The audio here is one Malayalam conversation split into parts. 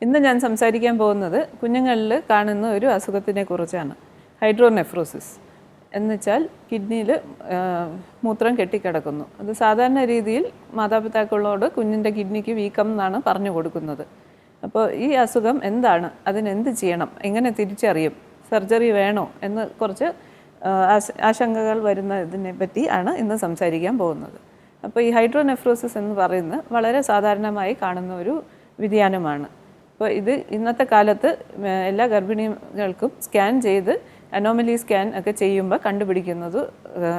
ഇന്ന് ഞാൻ സംസാരിക്കാൻ പോകുന്നത് കുഞ്ഞുങ്ങളിൽ കാണുന്ന ഒരു അസുഖത്തിനെ കുറിച്ചാണ്. ഹൈഡ്രോനെഫ്രോസിസ് എന്നുവെച്ചാൽ കിഡ്നിയിൽ മൂത്രം കെട്ടിക്കിടക്കുന്നു. അത് സാധാരണ രീതിയിൽ മാതാപിതാക്കളോട് കുഞ്ഞിൻ്റെ കിഡ്നിക്ക് വീക്കം എന്നാണ് പറഞ്ഞു കൊടുക്കുന്നത്. അപ്പോൾ ഈ അസുഖം എന്താണ്, അതിനെന്ത് ചെയ്യണം, എങ്ങനെ തിരിച്ചറിയും, സർജറി വേണോ എന്ന് കുറച്ച് ആശങ്കകൾ വരുന്നതിനെ പറ്റി ആണ് ഇന്ന് സംസാരിക്കാൻ പോകുന്നത്. അപ്പോൾ ഈ ഹൈഡ്രോനെഫ്രോസിസ് എന്ന് പറയുന്നത് വളരെ സാധാരണമായി കാണുന്ന ഒരു വ്യതിയാനമാണ്. അപ്പോൾ ഇത് ഇന്നത്തെ കാലത്ത് എല്ലാ ഗർഭിണികൾക്കും സ്കാൻ ചെയ്ത് അനോമലി സ്കാൻ ഒക്കെ ചെയ്യുമ്പോൾ കണ്ടുപിടിക്കുന്നത്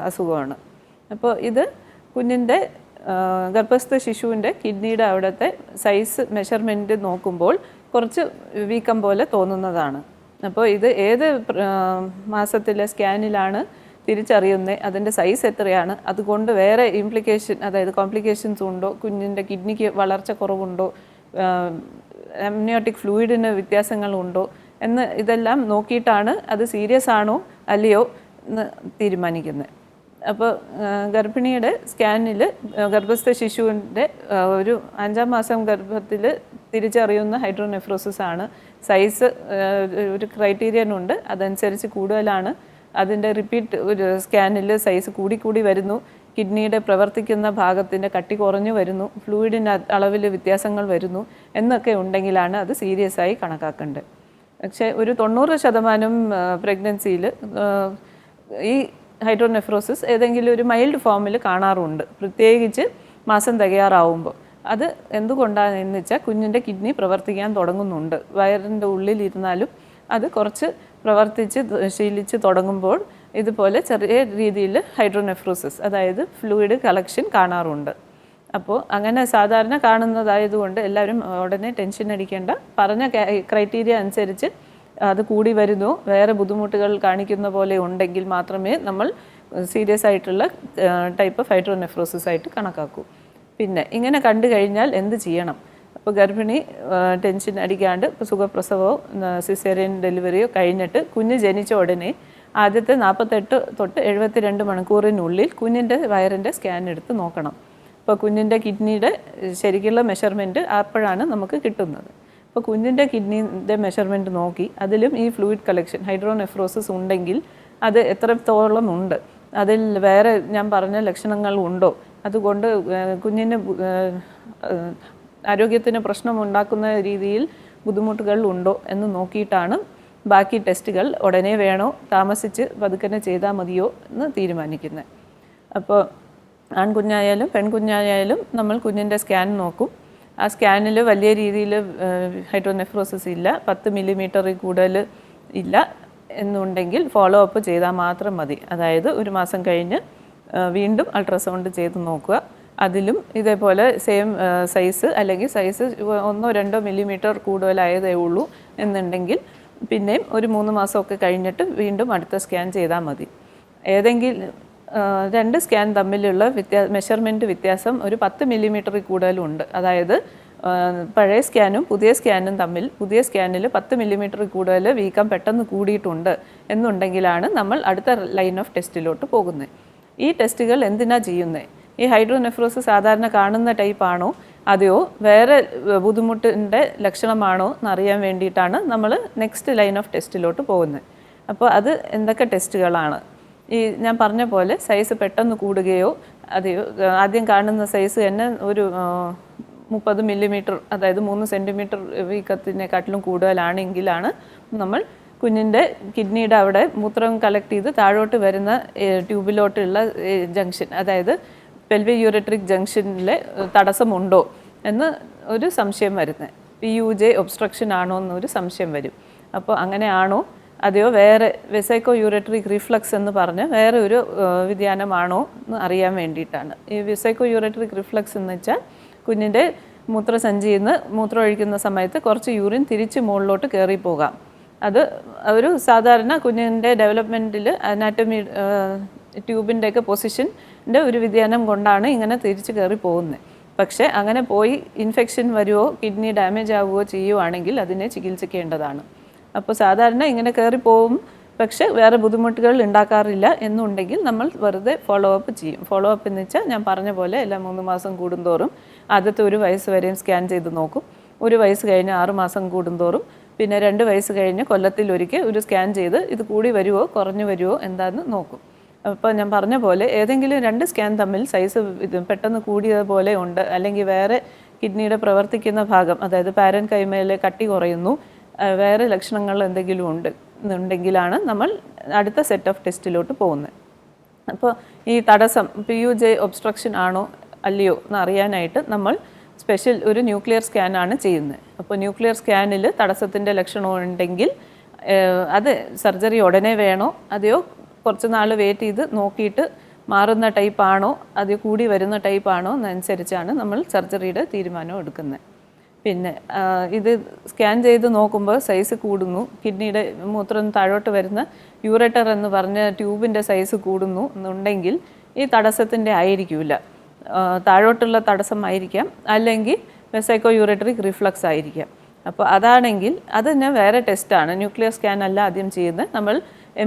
അസുഖമാണ്. അപ്പോൾ ഇത് കുഞ്ഞിൻ്റെ ഗർഭസ്ഥ ശിശുവിൻ്റെ കിഡ്നിയുടെ അവിടുത്തെ സൈസ് മെഷർമെൻറ്റ് നോക്കുമ്പോൾ കുറച്ച് വീക്കം പോലെ തോന്നുന്നതാണ്. അപ്പോൾ ഇത് ഏത് മാസത്തിലെ സ്കാനിലാണ് തിരിച്ചറിയുന്നത്, അതിൻ്റെ സൈസ് എത്രയാണ്, അതുകൊണ്ട് വേറെ ഇംപ്ലിക്കേഷൻ, അതായത് കോംപ്ലിക്കേഷൻസ് ഉണ്ടോ, കുഞ്ഞിൻ്റെ കിഡ്നിക്ക് വളർച്ച കുറവുണ്ടോ, അമ്നിയോട്ടിക് ഫ്ലൂയിഡിന് വ്യത്യാസങ്ങളുണ്ടോ എന്ന് ഇതെല്ലാം നോക്കിയിട്ടാണ് അത് സീരിയസ് ആണോ അല്ലയോ എന്ന് തീരുമാനിക്കുന്നത്. അപ്പോൾ ഗർഭിണിയുടെ സ്കാനിൽ ഗർഭസ്ഥ ശിശുവിൻ്റെ ഒരു 5-ാം മാസം ഗർഭത്തിൽ തിരിച്ചറിയുന്ന ഹൈഡ്രോനെഫ്രോസിസ് ആണ്. സൈസ് ഒരു ക്രൈറ്റീരിയൻ ഉണ്ട്, അതനുസരിച്ച് കൂടുതലാണ്. അതിൻ്റെ റിപ്പീറ്റ് ഒരു സ്കാനിൽ സൈസ് കൂടി വരുന്നു, കിഡ്നിയുടെ പ്രവർത്തിക്കുന്ന ഭാഗത്തിൻ്റെ കട്ടി കുറഞ്ഞു വരുന്നു, ഫ്ലൂയിഡിൻ്റെ അളവിൽ വ്യത്യാസങ്ങൾ വരുന്നു എന്നൊക്കെ ഉണ്ടെങ്കിലാണ് അത് സീരിയസ് ആയി കണക്കാക്കേണ്ടത്. പക്ഷേ ഒരു 90% പ്രഗ്നൻസിയിൽ ഈ ഹൈഡ്രോനെഫ്രോസിസ് ഏതെങ്കിലും ഒരു മൈൽഡ് ഫോമിൽ കാണാറുണ്ട്, പ്രത്യേകിച്ച് മാസം തികയാറാവുമ്പോൾ. അത് എന്തുകൊണ്ടാണെന്ന് വെച്ചാൽ കുഞ്ഞിൻ്റെ കിഡ്നി പ്രവർത്തിക്കാൻ തുടങ്ങുന്നുണ്ട്. വയറിൻ്റെ ഉള്ളിലിരുന്നാലും അത് കുറച്ച് പ്രവർത്തിച്ച് ശീലിച്ച് തുടങ്ങുമ്പോൾ ഇതുപോലെ ചെറിയ രീതിയിൽ ഹൈഡ്രോനെഫ്രോസിസ്, അതായത് ഫ്ലൂയിഡ് കളക്ഷൻ കാണാറുണ്ട്. അപ്പോൾ അങ്ങനെ സാധാരണ കാണുന്നതായതുകൊണ്ട് എല്ലാവരും ഉടനെ ടെൻഷൻ അടിക്കേണ്ട. പറഞ്ഞ ക്രൈറ്റീരിയ അനുസരിച്ച് അത് കൂടി വരുന്നു, വേറെ ബുദ്ധിമുട്ടുകൾ കാണിക്കുന്ന പോലെ ഉണ്ടെങ്കിൽ മാത്രമേ നമ്മൾ സീരിയസ് ആയിട്ടുള്ള ടൈപ്പ് ഓഫ് ഹൈഡ്രോനെഫ്രോസിസ് ആയിട്ട് കണക്കാക്കൂ. പിന്നെ ഇങ്ങനെ കണ്ടു കഴിഞ്ഞാൽ എന്ത് ചെയ്യണം? അപ്പോൾ ഗർഭിണി ടെൻഷൻ അടിക്കാണ്ട് ഇപ്പോൾ സുഖപ്രസവമോ സിസേറിയൻ ഡെലിവറിയോ കഴിഞ്ഞിട്ട് കുഞ്ഞ് ജനിച്ച ഉടനെ ആദ്യത്തെ 48 തൊട്ട് 72 മണിക്കൂറിനുള്ളിൽ കുഞ്ഞിൻ്റെ വയറിൻ്റെ സ്കാൻ എടുത്ത് നോക്കണം. അപ്പോൾ കുഞ്ഞിൻ്റെ കിഡ്നിയുടെ ശരിക്കുള്ള മെഷർമെൻറ്റ് അപ്പോഴാണ് നമുക്ക് കിട്ടുന്നത്. അപ്പോൾ കുഞ്ഞിൻ്റെ കിഡ്നിൻ്റെ മെഷർമെൻറ്റ് നോക്കി അതിലും ഈ ഫ്ലൂയിഡ് കളക്ഷൻ ഹൈഡ്രോനെഫ്രോസിസ് ഉണ്ടെങ്കിൽ അത് എത്രത്തോളം ഉണ്ട്, അതിൽ വേറെ ഞാൻ പറഞ്ഞ ലക്ഷണങ്ങൾ ഉണ്ടോ, അതുകൊണ്ട് കുഞ്ഞിന് ആരോഗ്യത്തിന് പ്രശ്നമുണ്ടാക്കുന്ന രീതിയിൽ ബുദ്ധിമുട്ടുകൾ ഉണ്ടോ എന്ന് നോക്കിയിട്ടാണ് ബാക്കി ടെസ്റ്റുകൾ ഉടനെ വേണോ താമസിച്ച് പതുക്കനെ ചെയ്താൽ മതിയോ എന്ന് തീരുമാനിക്കുന്നത്. അപ്പോൾ ആൺകുഞ്ഞായാലും പെൺകുഞ്ഞായാലും നമ്മൾ കുഞ്ഞിൻ്റെ സ്കാൻ നോക്കും. ആ സ്കാനിൽ വലിയ രീതിയിൽ ഹൈഡ്രോനെഫ്രോസിസ് ഇല്ല, 10 മില്ലിമീറ്ററിൽ കൂടുതൽ ഇല്ല എന്നുണ്ടെങ്കിൽ ഫോളോ അപ്പ് ചെയ്താൽ മാത്രം മതി. അതായത് ഒരു മാസം കഴിഞ്ഞ് വീണ്ടും അൾട്രാസൗണ്ട് ചെയ്ത് നോക്കുക. അതിലും ഇതേപോലെ സെയിം സൈസ് അല്ലെങ്കിൽ സൈസ് 1-2 മില്ലിമീറ്റർ കൂടുതലായതേ ഉള്ളൂ എന്നുണ്ടെങ്കിൽ പിന്നെയും ഒരു 3 മാസമൊക്കെ കഴിഞ്ഞിട്ട് വീണ്ടും അടുത്ത സ്കാൻ ചെയ്താൽ മതി. ഏതെങ്കിലും 2 സ്കാൻ തമ്മിലുള്ള മെഷർമെൻറ്റ് വ്യത്യാസം ഒരു 10 മില്ലിമീറ്ററിൽ കൂടുതലുണ്ട്. അതായത് പഴയ സ്കാനും പുതിയ സ്കാനും തമ്മിൽ പുതിയ സ്കാനിൽ 10 മില്ലിമീറ്ററിൽ കൂടുതൽ വീക്കം പെട്ടെന്ന് കൂടിയിട്ടുണ്ട് എന്നുണ്ടെങ്കിലാണ് നമ്മൾ അടുത്ത ലൈൻ ഓഫ് ടെസ്റ്റിലോട്ട് പോകുന്നത്. ഈ ടെസ്റ്റുകൾ എന്തിനാണ് ചെയ്യുന്നത്? ഈ ഹൈഡ്രോനെഫ്രോസിസ് സാധാരണ കാണുന്ന ടൈപ്പാണോ അതെയോ വേറെ ബുദ്ധിമുട്ടിൻ്റെ ലക്ഷണമാണോ എന്നറിയാൻ വേണ്ടിയിട്ടാണ് നമ്മൾ നെക്സ്റ്റ് ലൈൻ ഓഫ് ടെസ്റ്റിലോട്ട് പോകുന്നത്. അപ്പോൾ അത് എന്തൊക്കെ ടെസ്റ്റുകളാണ്? ഈ ഞാൻ പറഞ്ഞ പോലെ സൈസ് പെട്ടെന്ന് കൂടുകയോ അതെയോ ആദ്യം കാണുന്ന സൈസ് തന്നെ ഒരു 30 മില്ലിമീറ്റർ, അതായത് 3 സെൻറ്റിമീറ്റർ വീക്കത്തിനെക്കാട്ടിലും കൂടുതലാണെങ്കിലാണ് നമ്മൾ കുഞ്ഞിൻ്റെ കിഡ്നിയുടെ അവിടെ മൂത്രം കളക്ട് ചെയ്ത് താഴോട്ട് വരുന്ന ട്യൂബിലോട്ടുള്ള ജംഗ്ഷൻ, അതായത് പെൽവിക് യൂറട്രിക് ജംഗ്ഷനിലെ തടസ്സമുണ്ടോ എന്ന് ഒരു സംശയം വരുന്നത്. PUJ ഒബ്സ്ട്രക്ഷൻ ആണോ എന്നൊരു സംശയം വരും. അപ്പോൾ അങ്ങനെ ആണോ അതെയോ വേറെ വെസൈക്കോ യൂറട്രിക് റിഫ്ലക്സ് എന്ന് പറഞ്ഞ് വേറെ ഒരു വ്യതിയാനമാണോ എന്ന് അറിയാൻ വേണ്ടിയിട്ടാണ്. ഈ വെസൈക്കോ യൂറട്രിക് റിഫ്ലക്സ് എന്ന് വെച്ചാൽ കുഞ്ഞിൻ്റെ മൂത്രസഞ്ചിയിൽ നിന്ന് മൂത്രം ഒഴിക്കുന്ന സമയത്ത് കുറച്ച് യൂറിൻ തിരിച്ച് മുകളിലോട്ട് കയറി പോകാം. അത് ഒരു സാധാരണ കുഞ്ഞിൻ്റെ ഡെവലപ്മെൻറ്റിൽ അനാറ്റമി ട്യൂബിൻ്റെയൊക്കെ പൊസിഷൻ്റെ ഒരു വ്യതിയാനം കൊണ്ടാണ് ഇങ്ങനെ തിരിച്ച് കയറി പോകുന്നത്. പക്ഷേ അങ്ങനെ പോയി ഇൻഫെക്ഷൻ വരുമോ കിഡ്നി ഡാമേജ് ആവുകയോ ചെയ്യുവാണെങ്കിൽ അതിനെ ചികിത്സിക്കേണ്ടതാണ്. അപ്പോൾ സാധാരണ ഇങ്ങനെ കയറി പോവും, പക്ഷേ വേറെ ബുദ്ധിമുട്ടുകൾ ഉണ്ടാക്കാറില്ല എന്നുണ്ടെങ്കിൽ നമ്മൾ വെറുതെ ഫോളോ അപ്പ് ചെയ്യും. ഫോളോ അപ്പ് എന്ന് വെച്ചാൽ ഞാൻ പറഞ്ഞ പോലെ എല്ലാ 3 മാസം കൂടുന്തോറും ആദ്യത്തെ 1 വയസ്സ് വരെയും സ്കാൻ ചെയ്ത് നോക്കും. 1 വയസ്സ് കഴിഞ്ഞ് 6 മാസം കൂടുന്തോറും പിന്നെ 2 വയസ്സ് കഴിഞ്ഞ് കൊല്ലത്തിലൊരിക്കൽ ഒരു സ്കാൻ ചെയ്ത് ഇത് കൂടി വരുമോ കുറഞ്ഞു വരുമോ എന്താണെന്ന് നോക്കും. അപ്പോൾ ഞാൻ പറഞ്ഞ പോലെ ഏതെങ്കിലും 2 സ്കാൻ തമ്മിൽ സൈസ് പെട്ടെന്ന് കൂടിയതുപോലെ ഉണ്ട്, അല്ലെങ്കിൽ വേറെ കിഡ്നിയുടെ പ്രവർത്തിക്കുന്ന ഭാഗം, അതായത് പാരൻ കൈമയിലെ കട്ടി കുറയുന്നു, വേറെ ലക്ഷണങ്ങൾ എന്തെങ്കിലും ഉണ്ടെങ്കിലാണ് നമ്മൾ അടുത്ത സെറ്റ് ഓഫ് ടെസ്റ്റിലോട്ട് പോകുന്നത്. അപ്പോൾ ഈ തടസ്സം PUJ ഒബ്സ്ട്രക്ഷൻ ആണോ അല്ലയോ എന്ന് അറിയാനായിട്ട് നമ്മൾ സ്പെഷ്യൽ ഒരു ന്യൂക്ലിയർ സ്കാനാണ് ചെയ്യുന്നത്. അപ്പോൾ ന്യൂക്ലിയർ സ്കാനിൽ തടസ്സത്തിൻ്റെ ലക്ഷണം ഉണ്ടെങ്കിൽ അത് സർജറി ഉടനെ വേണോ അതെയോ കുറച്ച് നാൾ വെയിറ്റ് ചെയ്ത് നോക്കിയിട്ട് മാറുന്ന ടൈപ്പാണോ അത് കൂടി വരുന്ന ടൈപ്പാണോ എന്നനുസരിച്ചാണ് നമ്മൾ സർജറിയുടെ തീരുമാനം എടുക്കുന്നത്. പിന്നെ ഇത് സ്കാൻ ചെയ്ത് നോക്കുമ്പോൾ സൈസ് കൂടുന്നു, കിഡ്നിയുടെ മൂത്രം താഴോട്ട് വരുന്ന യൂറേറ്റർ എന്ന് പറഞ്ഞ ട്യൂബിൻ്റെ സൈസ് കൂടുന്നു എന്നുണ്ടെങ്കിൽ ഈ തടസ്സത്തിൻ്റെ ആയിരിക്കില്ല, താഴോട്ടുള്ള തടസ്സമായിരിക്കാം, അല്ലെങ്കിൽ വെസൈക്കോ യൂറേറ്ററിക് റിഫ്ലക്സ് ആയിരിക്കാം. അപ്പോൾ അതാണെങ്കിൽ അത് തന്നെ വേറെ ടെസ്റ്റാണ്, ന്യൂക്ലിയർ സ്കാൻ അല്ല ആദ്യം ചെയ്യുന്നത്. നമ്മൾ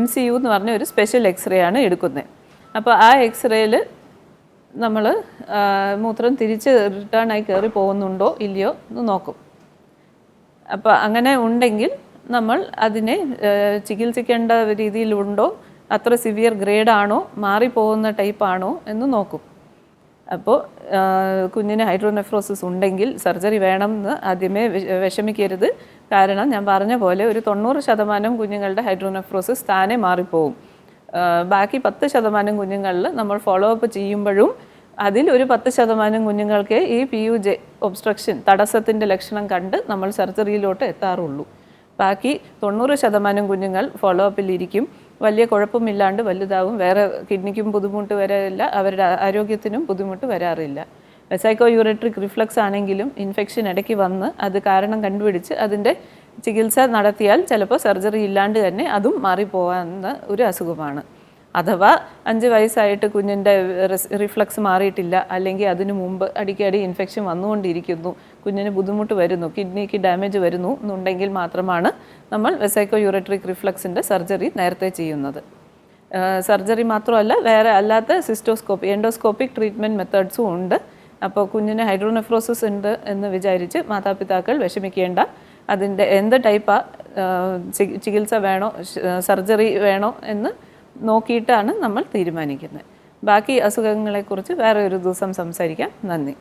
MCU എന്ന് പറഞ്ഞ ഒരു സ്പെഷ്യൽ എക്സ്റേ ആണ് എടുക്കുന്നത്. അപ്പോൾ ആ എക്സ്റേയിൽ നമ്മൾ മൂത്രം തിരിച്ച് റിട്ടേൺ ആയി കയറി പോകുന്നുണ്ടോ ഇല്ലയോ എന്ന് നോക്കും. അപ്പോൾ അങ്ങനെ ഉണ്ടെങ്കിൽ നമ്മൾ അതിനെ ചികിത്സിക്കേണ്ട രീതിയിലുണ്ടോ, അത്ര സിവിയർ ഗ്രേഡാണോ, മാറിപ്പോകുന്ന ടൈപ്പാണോ എന്ന് നോക്കും. അപ്പോൾ കുഞ്ഞിന് ഹൈഡ്രോനെഫ്രോസിസ് ഉണ്ടെങ്കിൽ സർജറി വേണമെന്ന് ആദ്യമേ വിഷമിക്കരുത്. കാരണം ഞാൻ പറഞ്ഞ പോലെ ഒരു 90% കുഞ്ഞുങ്ങളുടെ ഹൈഡ്രോനെഫ്രോസിസ് താനെ മാറിപ്പോവും. ബാക്കി 10% കുഞ്ഞുങ്ങളിൽ നമ്മൾ ഫോളോ അപ്പ് ചെയ്യുമ്പോഴും അതിൽ ഒരു 10% കുഞ്ഞുങ്ങൾക്ക് ഈ PUJ ഒബ്സ്ട്രക്ഷൻ തടസ്സത്തിൻ്റെ ലക്ഷണം കണ്ട് നമ്മൾ സർജറിയിലോട്ട് എത്താറുള്ളൂ. ബാക്കി 90% കുഞ്ഞുങ്ങൾ ഫോളോ അപ്പിലിരിക്കും, വലിയ കുഴപ്പമില്ലാണ്ട് വലുതാവും, വേറെ കിഡ്നിക്കും ബുദ്ധിമുട്ട് വരില്ല, അവരുടെ ആരോഗ്യത്തിനും ബുദ്ധിമുട്ട് വരാറില്ല. വെസൈക്കോ യൂറേട്രിക് റിഫ്ലക്സ് ആണെങ്കിലും ഇൻഫെക്ഷൻ ഇടയ്ക്ക് വന്ന് അത് കാരണം കണ്ടുപിടിച്ച് അതിൻ്റെ ചികിത്സ നടത്തിയാൽ ചിലപ്പോൾ സർജറി ഇല്ലാണ്ട് തന്നെ അതും മാറിപ്പോകാവുന്ന ഒരു അസുഖമാണ്. അഥവാ 5 വയസ്സായിട്ട് കുഞ്ഞിൻ്റെ റിഫ്ലക്സ് മാറിയിട്ടില്ല, അല്ലെങ്കിൽ അതിനു മുമ്പ് അടിക്കടി ഇൻഫെക്ഷൻ വന്നുകൊണ്ടിരിക്കുന്നു, കുഞ്ഞിന് ബുദ്ധിമുട്ട് വരുന്നു, കിഡ്നിക്ക് ഡാമേജ് വരുന്നു എന്നുണ്ടെങ്കിൽ മാത്രമാണ് നമ്മൾ വെസൈക്കോ യൂറേട്രിക് റിഫ്ലക്സിൻ്റെ സർജറി നേരത്തെ ചെയ്യുന്നത്. സർജറി മാത്രമല്ല, വേറെ അല്ലാത്ത സിസ്റ്റോസ്കോപ്പി, എൻഡോസ്കോപ്പിക് ട്രീറ്റ്മെൻറ്റ് മെത്തേഡ്സും ഉണ്ട്. അപ്പോൾ കുഞ്ഞിന് ഹൈഡ്രോനെഫ്രോസിസ് ഉണ്ട് എന്ന് വിചാരിച്ച് മാതാപിതാക്കൾ വിഷമിക്കേണ്ട. അതിൻ്റെ എന്ത് ടൈപ്പാണ്, ചികിത്സ വേണോ സർജറി വേണോ എന്ന് നോക്കിയിട്ടാണ് നമ്മൾ തീരുമാനിക്കുന്നത്. ബാക്കി അസുഖങ്ങളെക്കുറിച്ച് വേറെ ഒരു ദിവസം സംസാരിക്കാം. നന്ദി.